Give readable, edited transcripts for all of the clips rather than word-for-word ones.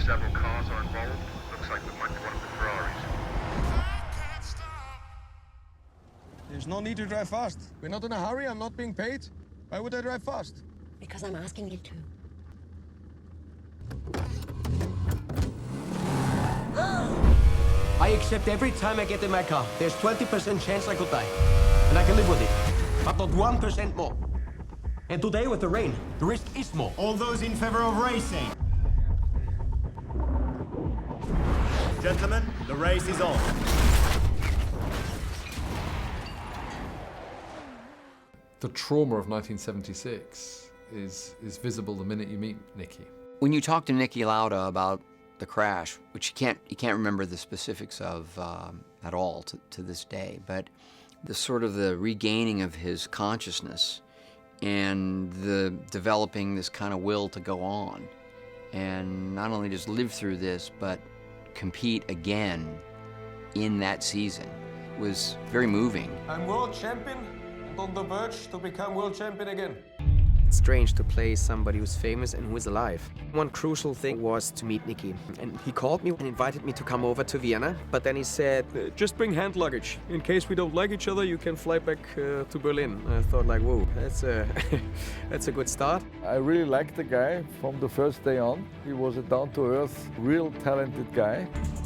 Several cars are involved. Looks like we might be one of the Ferraris. There's no need to drive fast. We're not in a hurry. I'm not being paid. Why would I drive fast? Because I'm asking you to. I accept every time I get in my car. There's 20% chance I could die. And I can live with it. But not 1% more. And today with the rain, the risk is more. All those in favor of racing? Gentlemen, the race is on. The trauma of 1976 is visible the minute you meet Niki. When you talk to Niki Lauda about the crash, which he can't remember the specifics of at all to this day, but the sort of the regaining of his consciousness and the developing this kind of will to go on and not only just live through this, but compete again in that season was very moving. I'm world champion and on the verge to become world champion again. It's strange to play somebody who's famous and who is alive. One crucial thing was to meet Niki. And he called me and invited me to come over to Vienna. But then he said, Just bring hand luggage. In case we don't like each other, you can fly back to Berlin. I thought like, whoa, that's a good start. I really liked the guy from the first day on. He was a down-to-earth, real talented guy.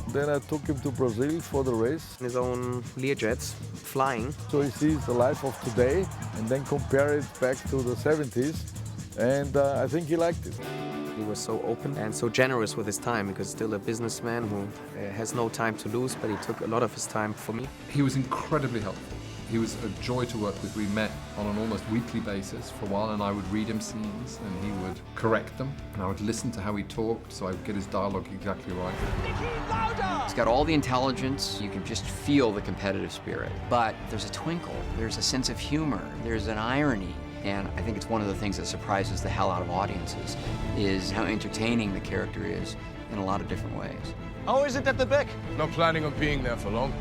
Then I took him to Brazil for the race. his own Learjets, flying. So he sees the life of today and then compare it back to the 70s. And I think he liked it. He was so open and so generous with his time because he's still a businessman who has no time to lose, but he took a lot of his time for me. He was incredibly helpful. He was a joy to work with. We met on an almost weekly basis for a while, and I would read him scenes and he would correct them, and I would listen to how he talked so I would get his dialogue exactly right. Niki Lauda! He's got all the intelligence, you can just feel the competitive spirit. But there's a twinkle, there's a sense of humor, there's an irony. And I think it's one of the things that surprises the hell out of audiences, is how entertaining the character is in a lot of different ways. How is it at the back? Not planning on being there for long.